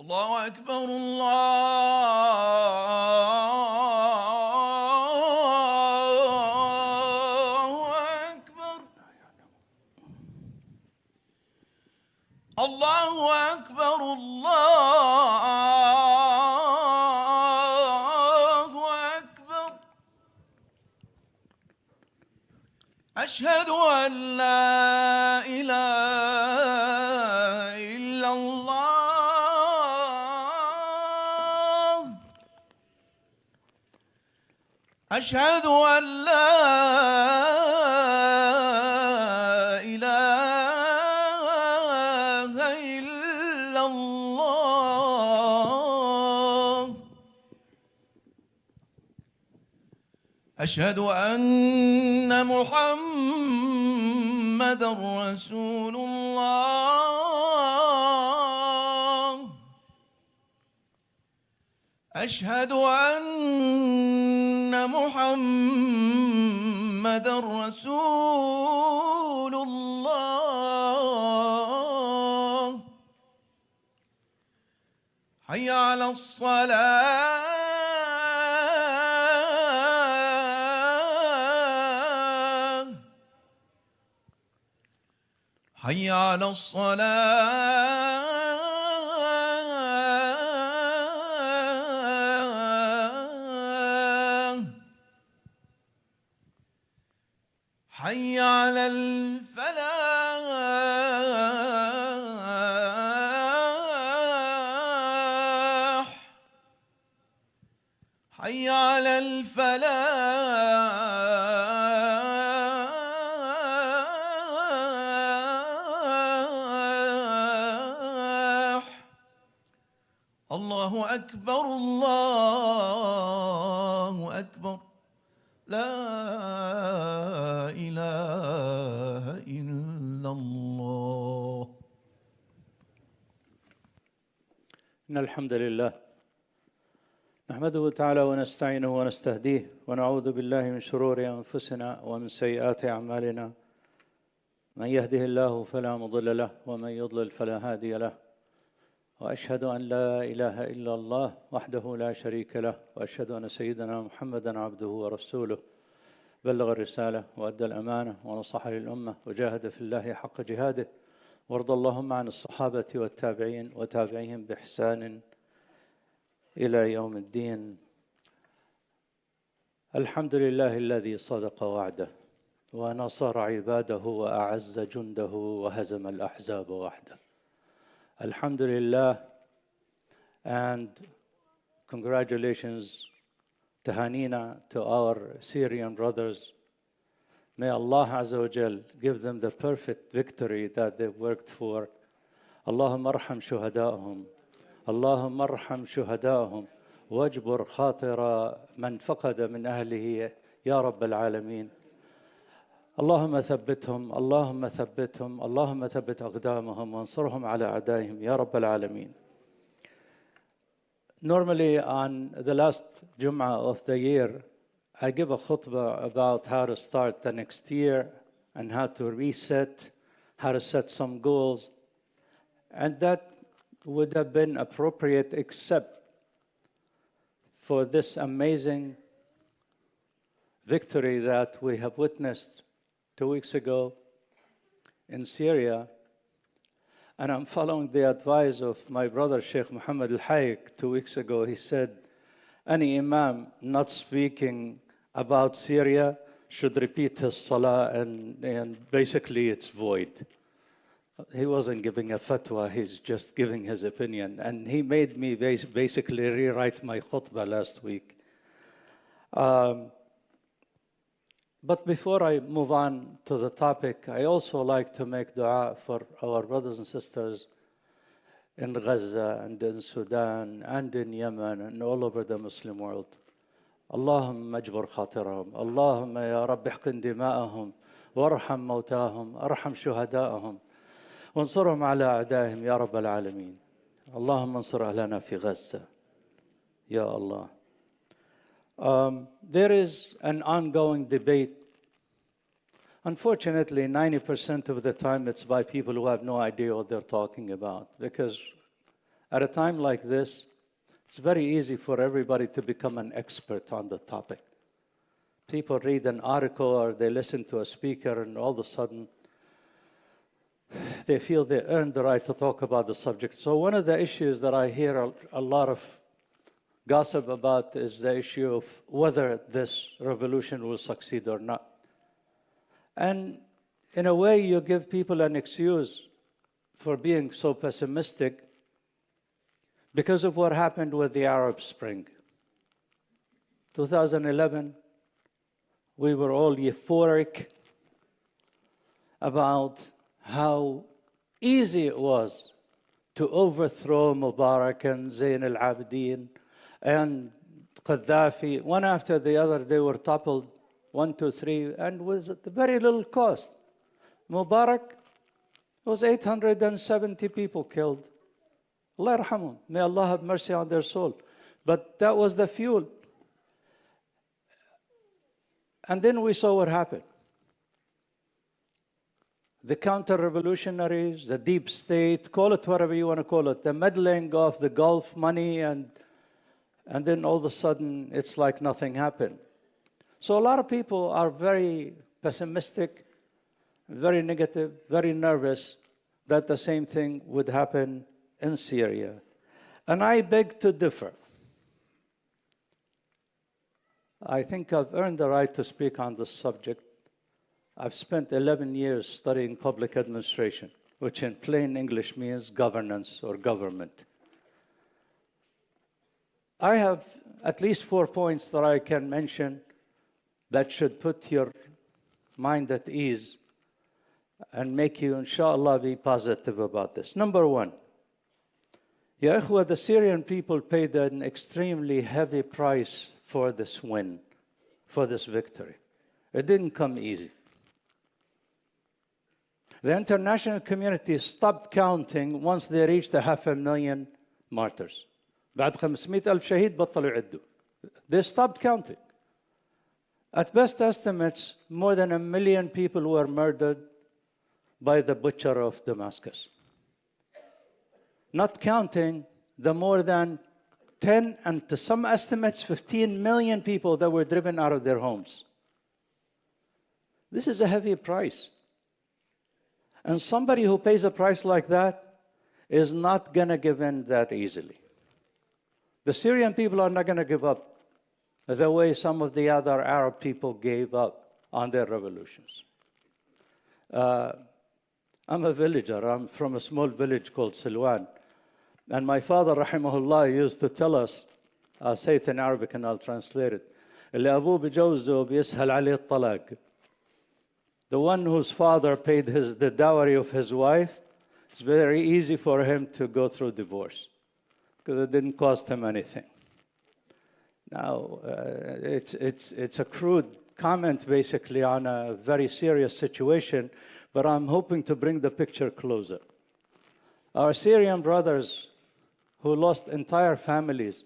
الله أكبر الله أكبر الله أكبر الله أكبر أشهد أن لا إله إلا الله أشهد أن لا إله إلا الله أشهد أن محمدًا رسول الله أشهد أن محمدًا رسول الله حي على الصلاة حي على الصلاة حي على الفلاح حي على الفلاح الله أكبر الله أكبر لا إله إلا الله. إن الحمد لله نحمده تعالى ونستعينه ونستهديه ونعوذ بالله من شرور أنفسنا ومن سيئات أعمالنا من يهده الله فلا مضل له ومن يضلل فلا هادي له وأشهد أن لا إله إلا الله وحده لا شريك له وأشهد أن سيدنا محمدًا عبده ورسوله بلغ الرسالة وأدى الأمانة ونصح للأمة وجاهد في الله حق جهاده وارض اللهم عن الصحابة والتابعين وتابعيهم بإحسان إلى يوم الدين. الحمد لله الذي صدق وعده ونصر عباده وأعز جنده وهزم الأحزاب وحده. Alhamdulillah, and congratulations, tahanina to our Syrian brothers. May Allah Azza wa Jal give them the perfect victory that they've worked for. Allahumma arham shuhada'ahum. Allahumma arham shuhada'ahum. Wajbur khatira man faqada min ahlihi ya Rabbal Alameen. اللهم ثبتهم اللهم ثبتهم اللهم ثبت أقدامهم وانصرهم على أعدائهم يا رب العالمين. Normally on the last Jum'ah of the year, I give a khutbah about how to start the next year and how to reset, how to set some goals. And that would have been appropriate except for this amazing victory that we have witnessed 2 weeks ago in Syria, and I'm following the advice of my brother Sheikh Mohammed al-Hayek 2 weeks ago. He said, any imam not speaking about Syria should repeat his salah and basically it's void. He wasn't giving a fatwa, he's just giving his opinion. And he made me basically rewrite my khutbah last week. But before I move on to the topic, I also like to make dua for our brothers and sisters in Gaza and in Sudan and in Yemen and all over the Muslim world. اللهم اجبر خاطرهم اللهم يا رب احقن دماءهم وارحم موتاهم ارحم شهداءهم وانصرهم على أعدائهم يا رب العالمين. اللهم انصر أهلنا في غزة يا الله. There is an ongoing debate. Unfortunately, 90% of the time it's by people who have no idea what they're talking about, because At a time like this, it's very easy for everybody to become an expert on the topic. People read an article or they listen to a speaker, and all of a sudden, they feel they earned the right to talk about the subject. So one of the issues that I hear a lot of gossip about is the issue of whether this revolution will succeed or not. And in a way, you give people an excuse for being so pessimistic because of what happened with the Arab Spring. 2011, we were all euphoric about how easy it was to overthrow Mubarak and Zayn al-Abidin and Gaddafi. One after the other, they were toppled, 1, 2, 3, and with very little cost. Mubarak was 870 people killed. Allah yarhamhum. May Allah have mercy on their soul. But that was the fuel. And then we saw what happened. The counter-revolutionaries, the deep state, call it whatever you want to call it, the meddling of the Gulf money, and then all of a sudden, it's like nothing happened. So a lot of people are very pessimistic, very negative, very nervous that the same thing would happen in Syria. And I beg to differ. I think I've earned the right to speak on this subject. I've spent 11 years studying public administration, which in plain English means governance or government. I have at least 4 points that I can mention that should put your mind at ease and make you, inshallah, be positive about this. Number one, Ya Ikhwa, the Syrian people paid an extremely heavy price for this win, for this victory. It didn't come easy. The international community stopped counting once they reached 500,000 martyrs. بعد 500,000 شهيد بطلوا يعدوا. They stopped counting. At best estimates, more than 1 million people were murdered by the butcher of Damascus. Not counting the more than 10 and to some estimates 15 million people that were driven out of their homes. This is a heavy price. And somebody who pays a price like that is not going to give in that easily. The Syrian people are not going to give up the way some of the other Arab people gave up on their revolutions. I'm a villager. I'm from a small village called Silwan. And my father, rahimahullah, used to tell us, I'll say it in Arabic and I'll translate it. اللي أبوه بجوزه بيسهل عليه الطلاق. The one whose father paid the dowry of his wife, it's very easy for him to go through divorce because it didn't cost him anything. Now, it's a crude comment basically on a very serious situation, but I'm hoping to bring the picture closer. Our Syrian brothers who lost entire families.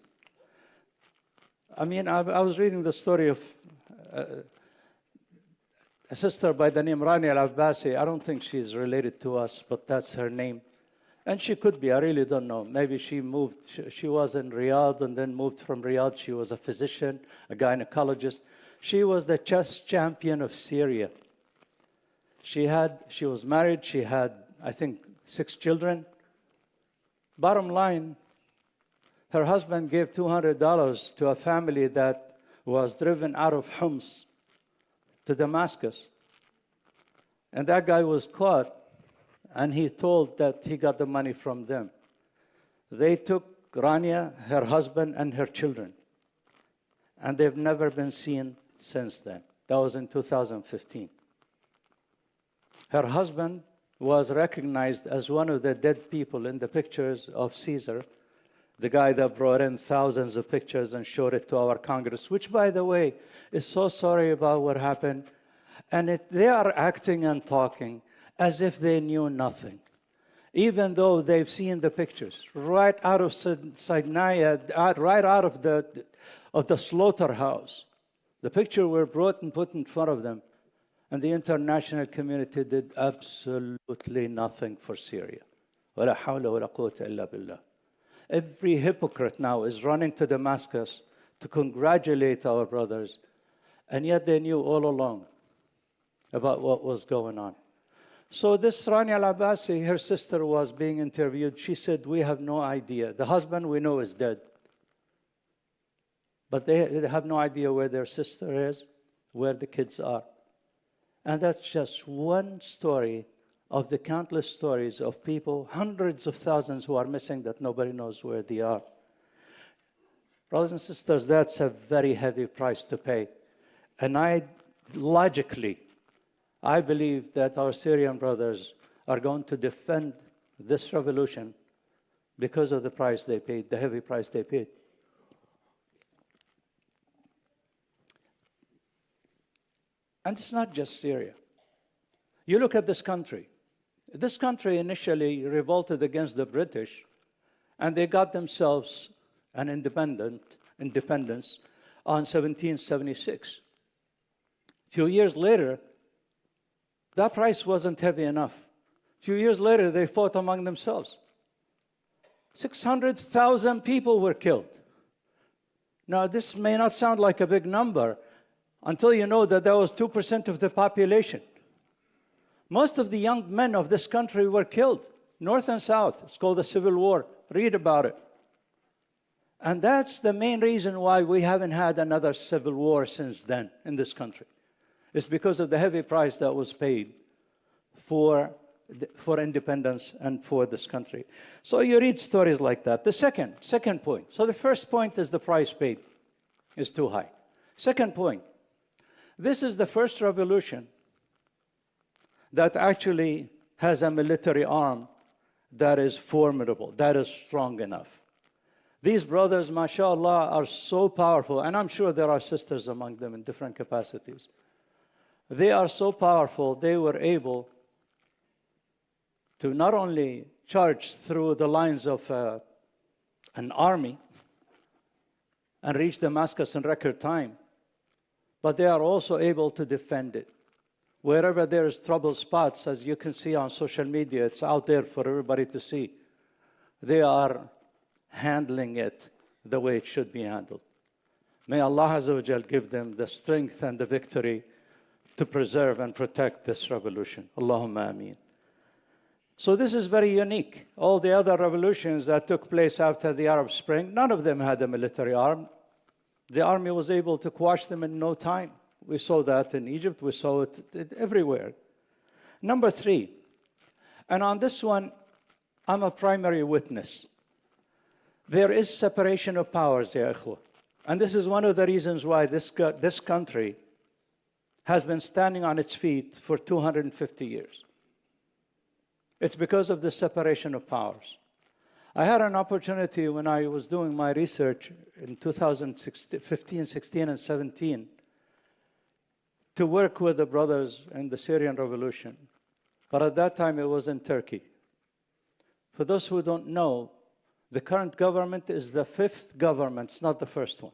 I mean, I was reading the story of a sister by the name Rani al-Abbasi. I don't think she's related to us, but that's her name. And she could be, I really don't know. Maybe she moved, she was in Riyadh and then moved from Riyadh. She was a physician, a gynecologist. She was the chess champion of Syria. She was married, she had, I think, 6 children. Bottom line, her husband gave $200 to a family that was driven out of Homs to Damascus. And that guy was caught, and he told that he got the money from them. They took Rania, her husband, and her children. And they've never been seen since then. That was in 2015. Her husband was recognized as one of the dead people in the pictures of Caesar, the guy that brought in thousands of pictures and showed it to our Congress, which, by the way, is so sorry about what happened. And they are acting and talking as if they knew nothing, even though they've seen the pictures right out of Sinai, right out of the slaughterhouse. The picture were brought and put in front of them, and the international community did absolutely nothing for Syria. ولا حول ولا قوة إلا بالله. Every hypocrite now is running to Damascus to congratulate our brothers, and yet they knew all along about what was going on. So this Rania al-Abbasi, her sister was being interviewed. She said, we have no idea. The husband we know is dead. But they have no idea where their sister is, where the kids are. And that's just one story of the countless stories of people, hundreds of thousands who are missing that nobody knows where they are. Brothers and sisters, that's a very heavy price to pay. And logically, I believe that our Syrian brothers are going to defend this revolution because of the price they paid, the heavy price they paid. And it's not just Syria. You look at this country. This country initially revolted against the British, and they got themselves an independence on 1776. A few years later, that price wasn't heavy enough. A few years later, they fought among themselves. 600,000 people were killed. Now, this may not sound like a big number until you know that was 2% of the population. Most of the young men of this country were killed, north and south. It's called the Civil War. Read about it. And that's the main reason why we haven't had another civil war since then in this country. It's because of the heavy price that was paid for independence and for this country. So you read stories like that. The second point. So the first point is the price paid is too high. Second point, this is the first revolution that actually has a military arm that is formidable, that is strong enough. These brothers, mashallah, are so powerful, and I'm sure there are sisters among them in different capacities. They are so powerful, they were able to not only charge through the lines of an army and reach Damascus in record time, but they are also able to defend it. Wherever there is trouble spots, as you can see on social media, it's out there for everybody to see. They are handling it the way it should be handled. May Allah Azza wa Jal give them the strength and the victory to preserve and protect this revolution. Allahumma ameen. So this is very unique. All the other revolutions that took place after the Arab Spring, none of them had a military arm. The army was able to quash them in no time. We saw that in Egypt. We saw it everywhere. Number 3, and on this one, I'm a primary witness. There is separation of powers, ya ikhwa. And this is one of the reasons why this country has been standing on its feet for 250 years. It's because of the separation of powers. I had an opportunity when I was doing my research in 2015, 16, and 17 to work with the brothers in the Syrian revolution. But at that time, it was in Turkey. For those who don't know, the current government is the 5th government, it's not the first one.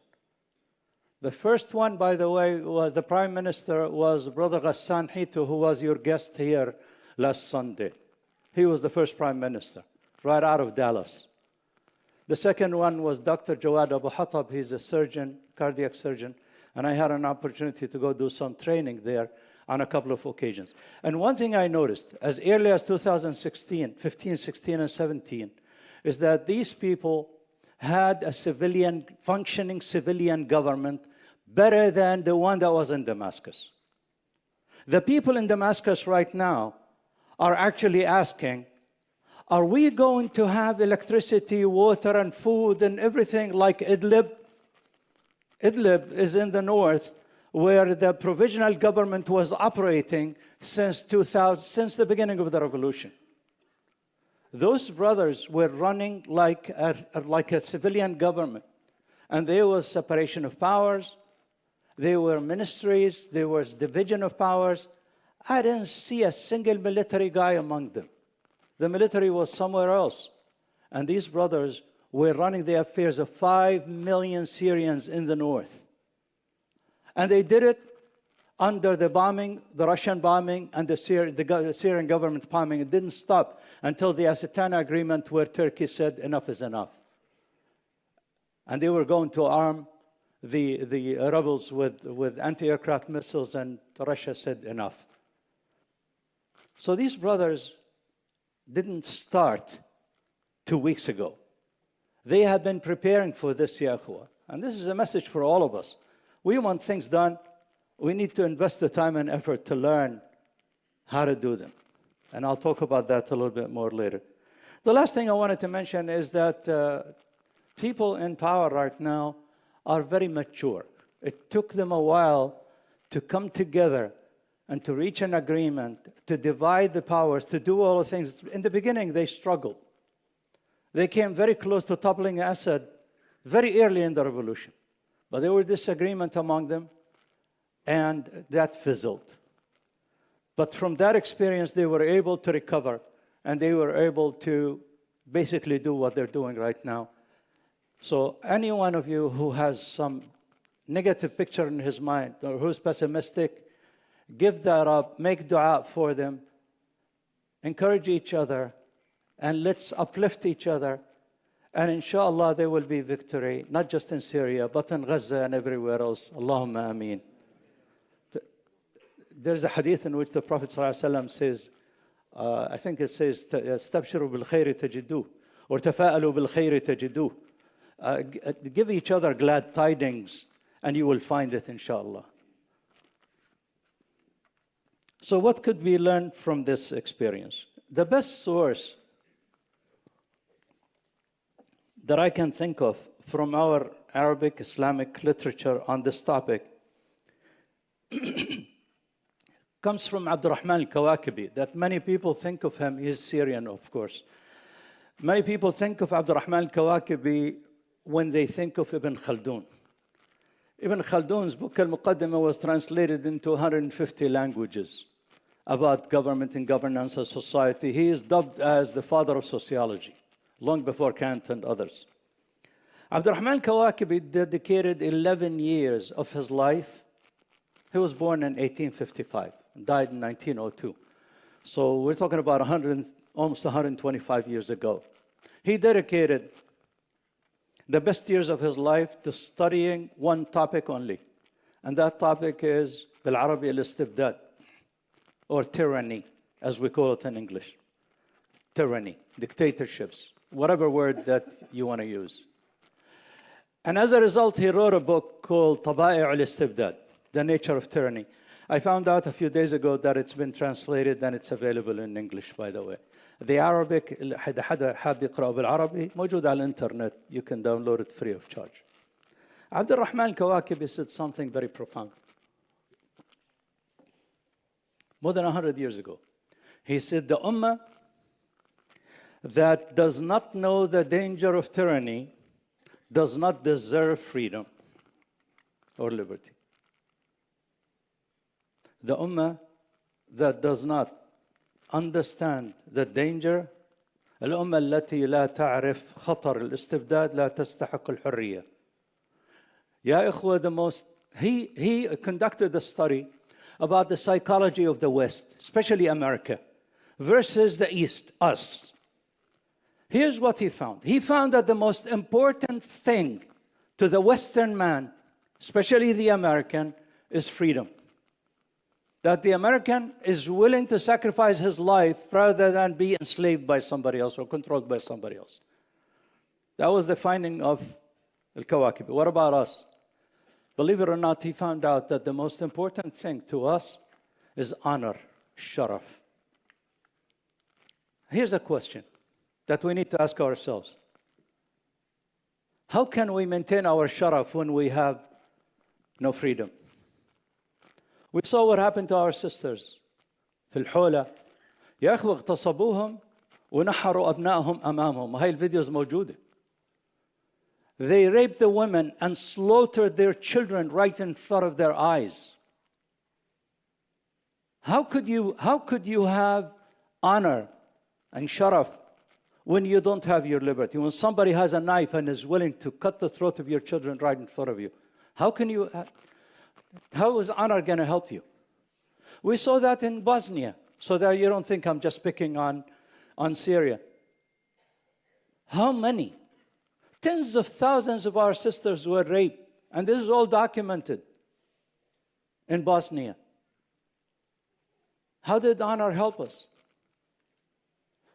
The first one, by the way, was the Prime Minister was Brother Ghassan Hito, who was your guest here last Sunday. He was the first Prime Minister, right out of Dallas. The second one was Dr. Jawad Abu Hatab. He's a surgeon, cardiac surgeon, and I had an opportunity to go do some training there on a couple of occasions. And one thing I noticed, as early as 2016, 15, 16, and 17, is that these people had a functioning civilian government better than the one that was in Damascus. The people in Damascus right now are actually asking, are we going to have electricity, water, and food and everything like Idlib? Idlib is in the north, where the provisional government was operating since the beginning of the revolution. Those brothers were running like a civilian government, and there was separation of powers, there were ministries, there was division of powers. I didn't see a single military guy among them. The military was somewhere else. And these brothers were running the affairs of 5 million Syrians in the north. And they did it under the bombing, the Russian bombing, and the Syrian government bombing. It didn't stop until the Asitana agreement, where Turkey said enough is enough. And they were going to arm the rebels with anti-aircraft missiles, and Russia said enough. So these brothers didn't start 2 weeks ago. They have been preparing for this, ya akhwa. And this is a message for all of us. We want things done. We need to invest the time and effort to learn how to do them. And I'll talk about that a little bit more later. The last thing I wanted to mention is that people in power right now are very mature. It took them a while to come together and to reach an agreement, to divide the powers, to do all the things. In the beginning, they struggled. They came very close to toppling Assad very early in the revolution. But there was disagreement among them, and that fizzled. But from that experience, they were able to recover, and they were able to basically do what they're doing right now. So any one of you who has some negative picture in his mind, or who's pessimistic, give that up, make dua for them, encourage each other, and let's uplift each other. And inshallah, there will be victory, not just in Syria, but in Gaza and everywhere else. Allahumma ameen. There's a hadith in which the Prophet ﷺ says, I think it says, "Stabshiru bil khayri tajidu," or "Tafa'alu bil khayri tajidu." Give each other glad tidings, and you will find it, inshallah. So what could we learn from this experience? The best source that I can think of from our Arabic Islamic literature on this topic comes from Abdurrahman al-Kawakibi, that many people think of him. He's Syrian, of course. Many people think of Abdurrahman al-Kawakibi when they think of Ibn Khaldun. Ibn Khaldun's book Al-Muqaddimah was translated into 150 languages about government and governance of society. He is dubbed as the father of sociology, long before Kant and others. Abdurrahman al-Kawakibi dedicated 11 years of his life. He was born in 1855, died in 1902. So we're talking about almost 125 years ago. He dedicated the best years of his life to studying one topic only. And that topic is bil-Arabi al-Istibdad, or tyranny, as we call it in English. Tyranny, dictatorships, whatever word that you want to use. And as a result, he wrote a book called Tabai' al-Istibdad, The Nature of Tyranny. I found out a few days ago that it's been translated and it's available in English, by the way. The Arabic, حدا حاب يقرأ بالعربي موجود على الإنترنت. You can download it free of charge. Abdurrahman al-Kawakibi said something very profound. More than 100 years ago. He said, the ummah that does not know the danger of tyranny does not deserve freedom or liberty. The ummah that does not understand the danger, الأمة التي لا تعرف خطر الاستبداد لا تستحق الحرية. يا إخوة, he conducted a study about the psychology of the West, especially America, versus the East, us. Here's what he found. He found that the most important thing to the Western man, especially the American, is freedom. That the American is willing to sacrifice his life rather than be enslaved by somebody else or controlled by somebody else. That was the finding of al-Kawakibi. What about us? Believe it or not, he found out that the most important thing to us is honor, sharaf. Here's a question that we need to ask ourselves. How can we maintain our sharaf when we have no freedom? We saw what happened to our sisters في الحولة. يا أخوة اغتصبوهم ونحروا أبنائهم أمامهم. وهي الفيديوز موجودة. They raped the women and slaughtered their children right in front of their eyes. How could you have honor and sharaf when you don't have your liberty? When somebody has a knife and is willing to cut the throat of your children right in front of you, how is honor going to help you? We saw that in Bosnia, so that you don't think I'm just picking on Syria. How many Tens of thousands of our sisters were raped, and this is all documented in Bosnia. How did honor help us?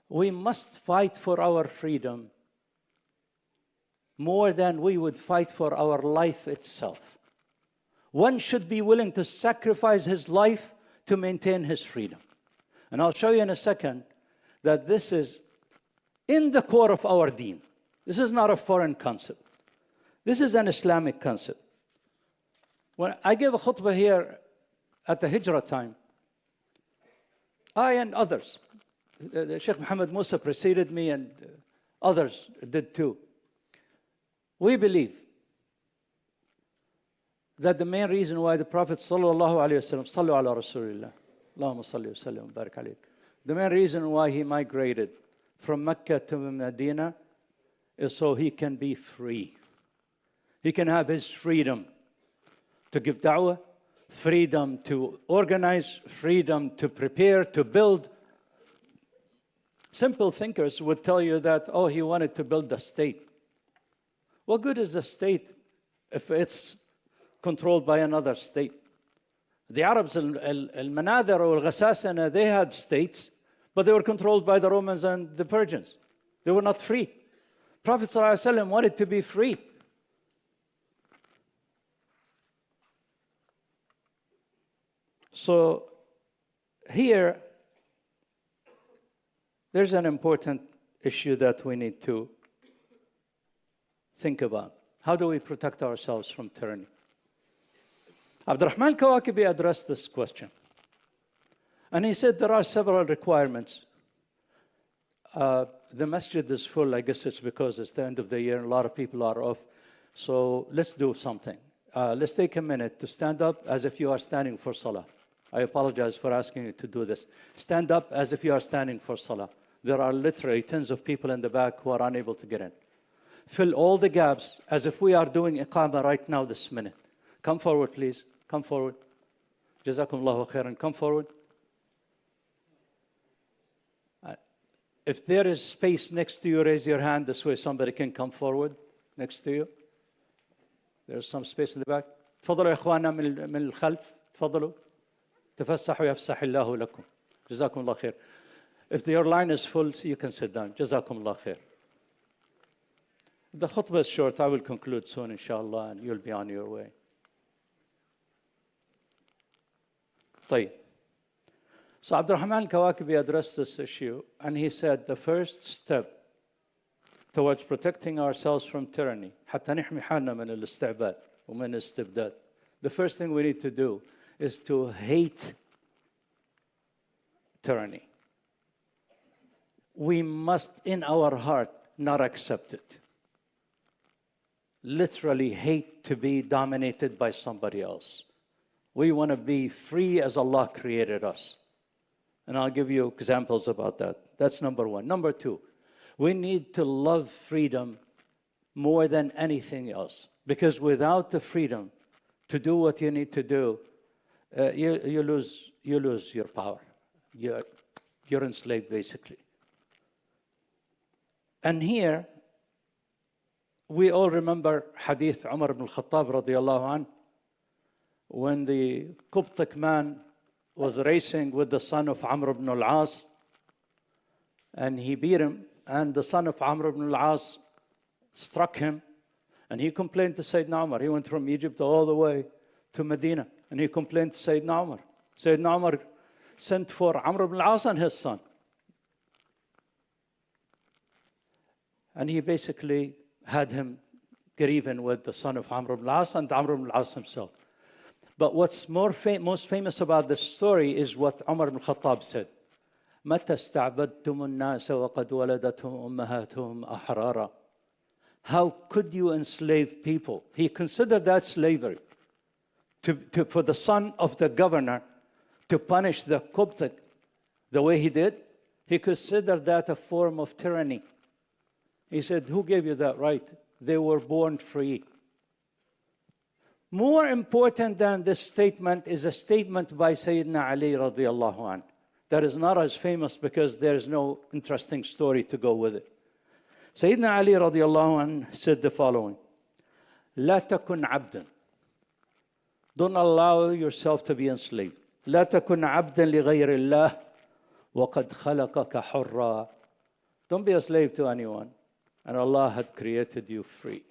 We must fight for our freedom more than we would fight for our life itself. One should be willing to sacrifice his life to maintain his freedom. And I'll show you in a second that this is in the core of our deen. This is not a foreign concept. This is an Islamic concept. When I gave a khutbah here at the Hijrah time, I and others, Sheikh Mohammed Musa preceded me and others did too. We believe that the main reason why the Prophet sallallahu alaihi wasallam, sallu ala Rasulillah, Allahumma salli wa sallim wa barik alayk, the main reason why he migrated from Mecca to Medina is so he can be free. He can have his freedom to give da'wah, freedom to organize, freedom to prepare, to build. Simple thinkers would tell you that, oh, he wanted to build a state. What good is a state if it's controlled by another state? The Arabs, al-Manadhir or al-Ghasasana, they had states, but they were controlled by the Romans and the Persians. They were not free. Prophet ﷺ wanted to be free. So here, there's an important issue that we need to think about. How do we protect ourselves from tyranny? Abdurrahman Kawakibi addressed this question. And he said there are several requirements. The masjid is full. I guess it's because it's the end of the year and a lot of people are off. So let's do something. Let's take a minute to stand up as if you are standing for salah. I apologize for asking you to do this. Stand up as if you are standing for salah. There are literally tens of people in the back who are unable to get in. Fill all the gaps as if we are doing iqamah right now this minute. Come forward, please. Come forward. Jazakumullahu khairan. Come forward. If there is space next to you, raise your hand. This way somebody can come forward next to you. There's some space in the back. تفضلوا يا إخواننا من الخلف. تفضلوا. تفسحوا يفسح الله لكم. جزاكم الله خير. If your line is full, you can sit down. جزاكم الله خير. The khutbah is short. I will conclude soon, inshallah, and you'll be on your way. طيب. So Abdurrahman Kawakibi addressed this issue, and he said the first step towards protecting ourselves from tyranny, حتى نحمي حالنا من الاستعباد ومن الاستبداد. The first thing we need to do is to hate tyranny. We must, in our heart, not accept it. Literally hate to be dominated by somebody else. We want to be free as Allah created us. And I'll give you examples about that. That's number one. Number two, we need to love freedom more than anything else. Because without the freedom to do what you need to do, you lose your power. You're enslaved, basically. And here, we all remember Hadith Umar ibn al-Khattab radiallahu anh, when the Coptic man was racing with the son of Amr ibn al-As, and he beat him, and the son of Amr ibn al-As struck him, and he complained to Sayyidina Umar. He went from Egypt all the way to Medina, and he complained to Sayyidina Umar. Sayyidina Umar sent for Amr ibn al-As and his son. And he basically had him get even with the son of Amr ibn al-As and Amr ibn al-As himself. But what's most famous about this story is what Umar ibn Khattab said. متى استعبدتم الناس وقد ولدتهم أمهاتهم أحرارا. How could you enslave people? He considered that slavery. For the son of the governor to punish the Coptic the way he did, he considered that a form of tyranny. He said, who gave you that right? They were born free. More important than this statement is a statement by Sayyidina Ali radiallahu anhu. That is not as famous because there is no interesting story to go with it. Sayyidina Ali radiallahu anh said the following, لا تكن عبدا. Don't allow yourself to be enslaved. لا تكن عبدا لغير الله وقد خلقك حرا. Don't be a slave to anyone, and Allah had created you free.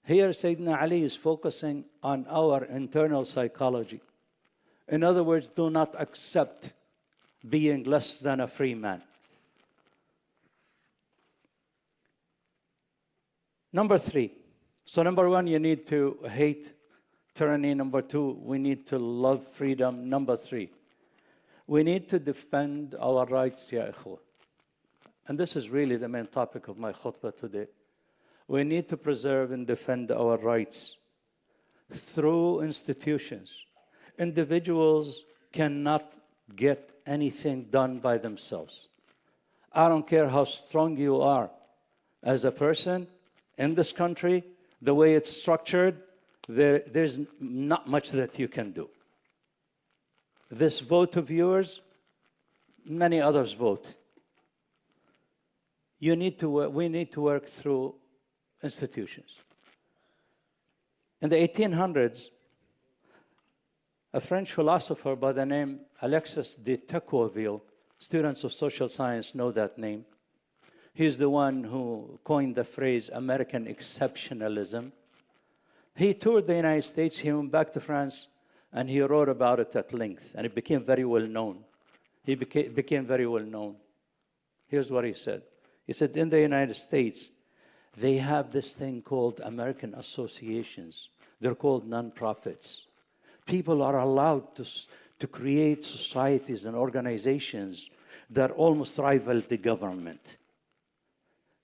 Here, Sayyidina Ali is focusing on our internal psychology. In other words, do not accept being less than a free man. Number 3. So number 1, you need to hate tyranny. Number 2, we need to love freedom. Number 3, we need to defend our rights, ya ikhwa. And this is really the main topic of my khutbah today. We need to preserve and defend our rights through institutions. Individuals cannot get anything done by themselves. I don't care how strong you are as a person in this country, the way it's structured, there's not much that you can do. This vote of yours, many others vote. We need to work through institutions. In the 1800s, a French philosopher by the name Alexis de Tocqueville, students of social science know that name. He's the one who coined the phrase American exceptionalism. He toured the United States, he went back to France, and he wrote about it at length, and it became very well known. Became very well known. Here's what he said. He said, in the United States, they have this thing called American associations. They're called nonprofits. People are allowed to create societies and organizations that almost rival the government.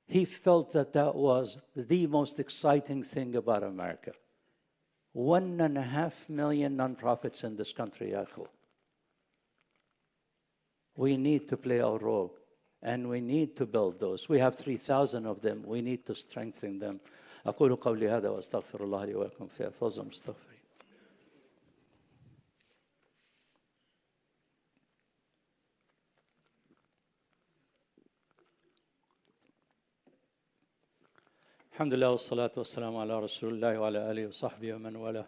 He felt that that was the most exciting thing about America. 1.5 million nonprofits in this country, Akhu. We need to play our role, and we need to build those. We have 3,000 of them. We need to strengthen them. أقول قولي هذا وأستغفر الله لي ولكم فيفوز مستغفرين. Alhamdulillah, wassalatu wassalamu ala rasulullah wa ala alihi wa sahbihi wa man wala.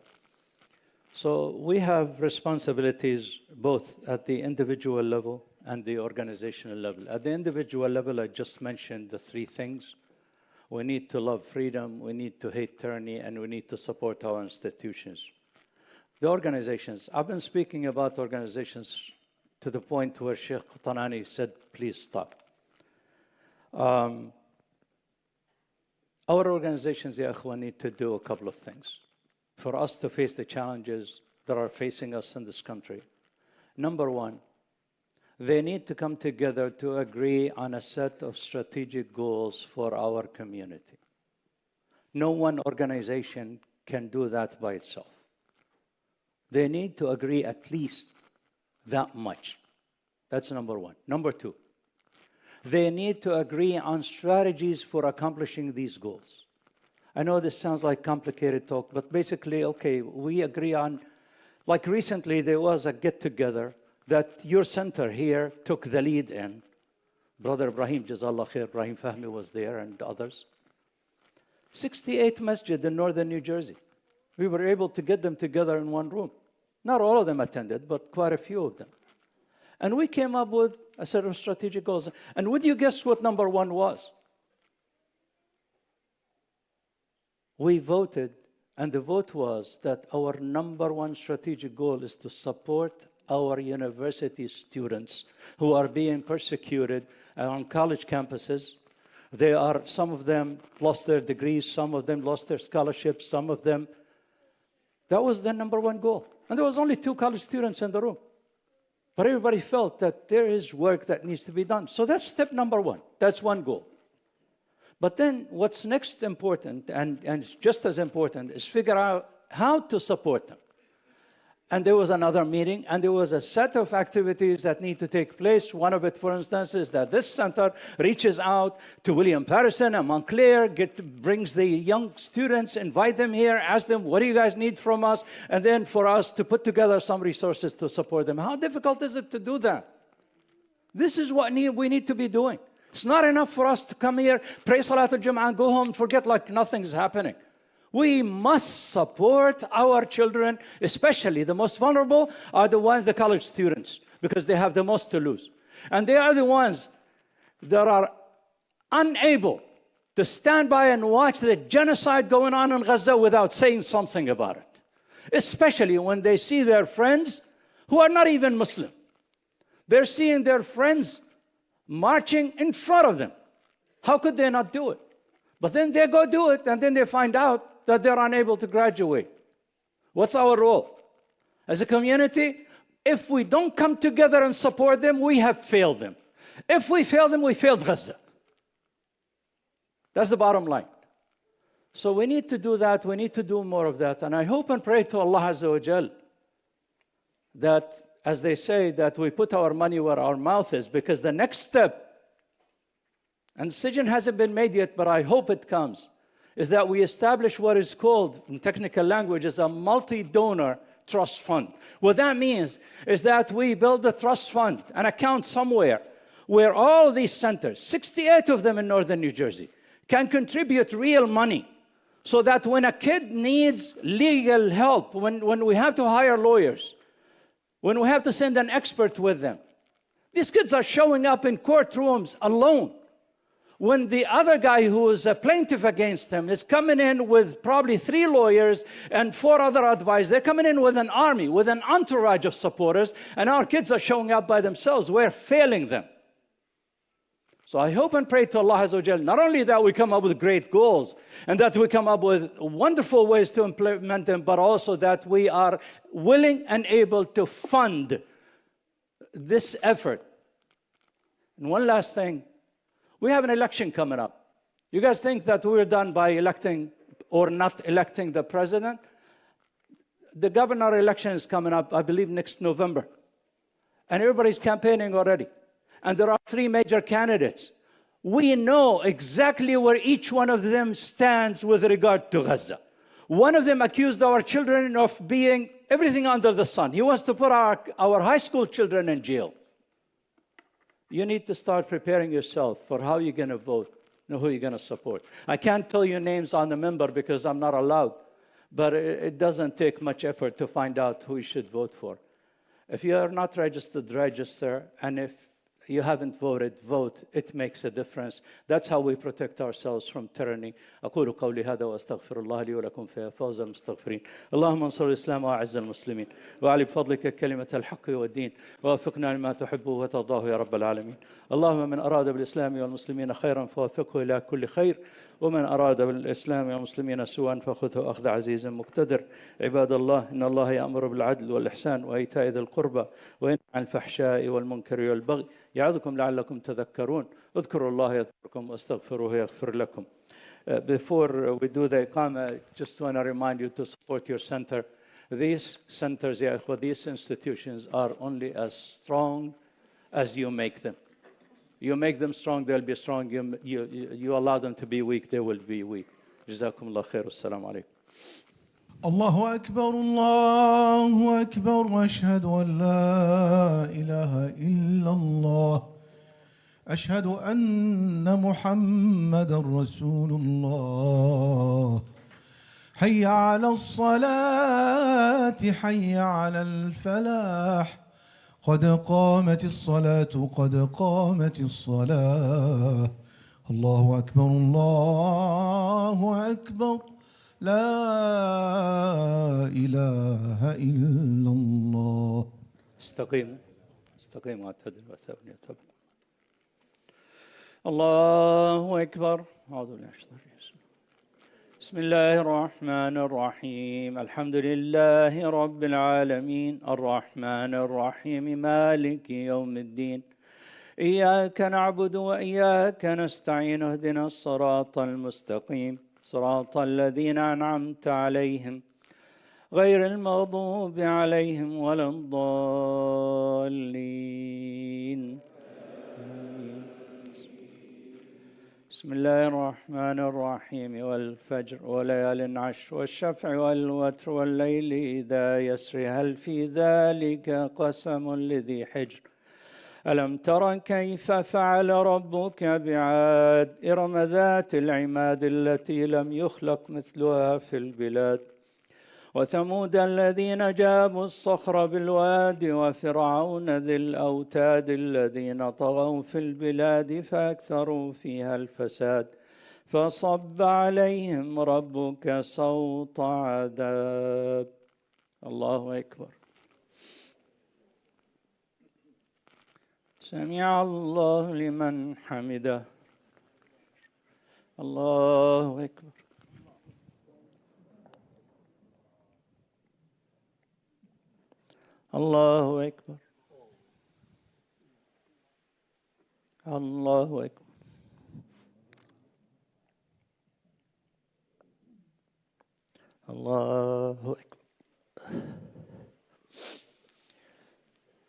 So we have responsibilities both at the individual level and the organizational level. At the individual level, I just mentioned the 3 things. We need to love freedom, we need to hate tyranny, and we need to support our institutions. The organizations, I've been speaking about organizations to the point where Sheikh Qatanani said, please stop. Our organizations, ya ikhwan, need to do a couple of things for us to face the challenges that are facing us in this country. Number 1, they need to come together to agree on a set of strategic goals for our community. No one organization can do that by itself. They need to agree at least that much. That's number 1. Number 2, they need to agree on strategies for accomplishing these goals. I know this sounds like complicated talk, but basically, okay, we agree on, like recently there was a get-together that your center here took the lead in. Brother Ibrahim, Jazallah Khair, Ibrahim Fahmi was there and others. 68 masjid in northern New Jersey. We were able to get them together in one room. Not all of them attended, but quite a few of them. And we came up with a set of strategic goals. And would you guess what number 1 was? We voted, and the vote was that our number 1 strategic goal is to support our university students who are being persecuted on college campuses. Some of them lost their degrees, some of them lost their scholarships, some of them. That was the number 1 goal. And there was only 2 college students in the room. But everybody felt that there is work that needs to be done. So that's step number 1. That's 1 goal. But then what's next important, and just as important, is figure out how to support them. And there was another meeting, and there was a set of activities that need to take place. One of it, for instance, is that this center reaches out to William Patterson and Montclair, brings the young students, invite them here, ask them, what do you guys need from us? And then for us to put together some resources to support them. How difficult is it to do that? This is what we need to be doing. It's not enough for us to come here, pray Salat al-Jum'ah, and go home and forget like nothing's happening. We must support our children, especially the most vulnerable are the ones, the college students, because they have the most to lose. And they are the ones that are unable to stand by and watch the genocide going on in Gaza without saying something about it, especially when they see their friends who are not even Muslim. They're seeing their friends marching in front of them. How could they not do it? But then they go do it, and then they find out that they're unable to graduate. What's our role? As a community, if we don't come together and support them, we have failed them. If we fail them, we failed Gaza. That's the bottom line. So we need to do that. We need to do more of that. And I hope and pray to Allah Azza wa Jal that, as they say, that we put our money where our mouth is, because the next step, and the decision hasn't been made yet, but I hope it comes, is that we establish what is called, in technical language, as a multi-donor trust fund. What that means is that we build a trust fund, an account somewhere, where all of these centers, 68 of them in northern New Jersey, can contribute real money, so that when a kid needs legal help, when we have to hire lawyers, when we have to send an expert with them, these kids are showing up in courtrooms alone. When the other guy who is a plaintiff against them is coming in with probably 3 lawyers and 4 other advisors, they're coming in with an army, with an entourage of supporters, and our kids are showing up by themselves. We're failing them. So I hope and pray to Allah Azza wa Jal, not only that we come up with great goals and that we come up with wonderful ways to implement them, but also that we are willing and able to fund this effort. And one last thing, we have an election coming up. You guys think that we're done by electing or not electing the president? The governor election is coming up, I believe, next November. And everybody's campaigning already. And there are 3 major candidates. We know exactly where each one of them stands with regard to Gaza. One of them accused our children of being everything under the sun. He wants to put our high school children in jail. You need to start preparing yourself for how you're going to vote and who you're going to support. I can't tell you names on the member because I'm not allowed, but it doesn't take much effort to find out who you should vote for. If you are not registered, register, and if you haven't voted, vote. It makes a difference. That's how we protect ourselves from tyranny. أقول قولي هذا وأستغفر الله لي ولكم فيا فوز المستغفرين. اللهم انصر الإسلام وأعز المسلمين وأعلي بفضلك كلمة الحق والدين ووفقنا لما تحبه وترضاه يا رب العالمين. اللهم من أراد بالإسلام والمسلمين خيرا فوفقه إلى كل خير ومن أراد بالإسلام والمسلمين سوءا فخذه أخذ عزيز مقتدر. عباد الله إن الله يأمر بالعدل والإحسان وإيتاء ذي القربى وينهى عن الفحشاء والمنكر والبغي يعظكم لعلكم تذكرون. اذكروا الله يذكركم واستغفروه يغفر لكم. Before we do the Iqama, I just want to remind you to support your center. These centers, these institutions are only as strong as you make them. You make them strong, they'll be strong. You allow them to be weak, they will be weak. جزاكم الله خير والسلام عليكم. الله أكبر الله أكبر وأشهد أن لا إله إلا الله أشهد أن محمدا رسول الله حي على الصلاة حي على الفلاح قد قامت الصلاة قد قامت الصلاة الله أكبر الله أكبر لا إله إلا الله. استقيموا واعتدلوا وثابوا يتبع. الله أكبر. أعوذ بالله من الشيطان الرجيم. بسم الله الرحمن الرحيم. الحمد لله رب العالمين الرحمن الرحيم مالك يوم الدين. إياك نعبد وإياك نستعين اهدنا الصراط المستقيم صراط الذين أنعمت عليهم غير المغضوب عليهم ولا الضالين. بسم الله الرحمن الرحيم والفجر وليال عشر والشفع والوتر والليل إذا يسر هل في ذلك قسم لذي حجر ألم تر كيف فعل ربك بعاد إرم ذات العماد التي لم يخلق مثلها في البلاد وثمود الذين جابوا الصخر بالواد وفرعون ذي الأوتاد الذين طغوا في البلاد فأكثروا فيها الفساد فصب عليهم ربك صوت عذاب. الله أكبر. سمع الله لمن حمده. الله أكبر. الله أكبر. الله أكبر. الله أكبر.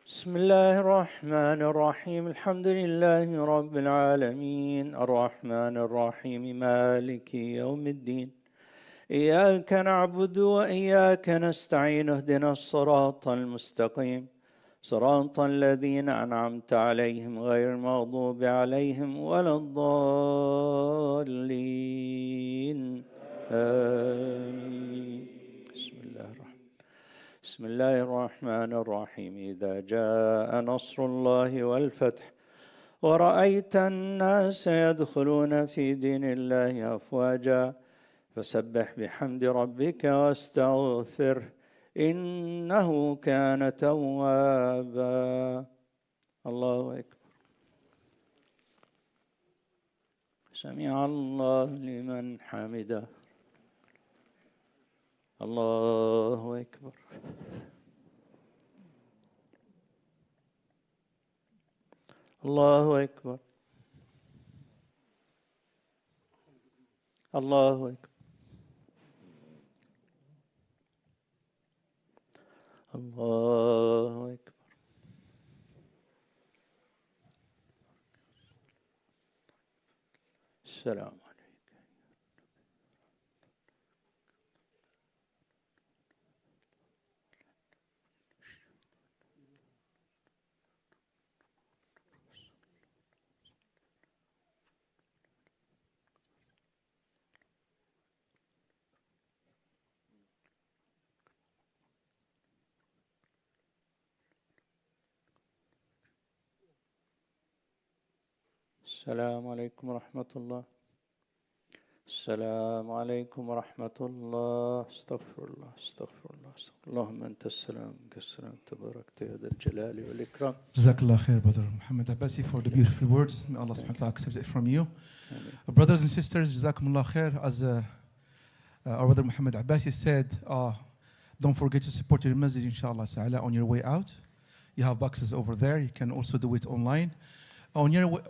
بسم الله الرحمن الرحيم. الحمد لله رب العالمين الرحمن الرحيم مالك يوم الدين إياك نعبد وإياك نستعين اهدنا الصراط المستقيم صراط الذين أنعمت عليهم غير المغضوب عليهم ولا الضالين آمين. بسم الله الرحمن الرحيم. إذا جاء نصر الله والفتح ورأيت الناس يدخلون في دين الله أفواجا فسبح بحمد ربك واستغفره إنه كان توابا. الله أكبر. سمع الله لمن حمده. الله أكبر. الله أكبر. الله أكبر. الله أكبر. السلام عليكم. السلام عليكم ورحمة الله. السلام عليكم ورحمة الله. استغفر الله استغفر الله استغفر الله. اللهم أنت السلام منك السلام تباركت يا ذا الجلال والإكرام. Jazakallah khair, Brother Mohammed Abbasi, for the beautiful words. May Allah subhanahu wa ta'ala accept it from you. Brothers and sisters, Jazakumullah khair. As our Brother Mohammed Abbasi said, don't forget to support your masjid, inshallah ta'ala, on your way out. You have boxes over there. You can also do it online. On your way,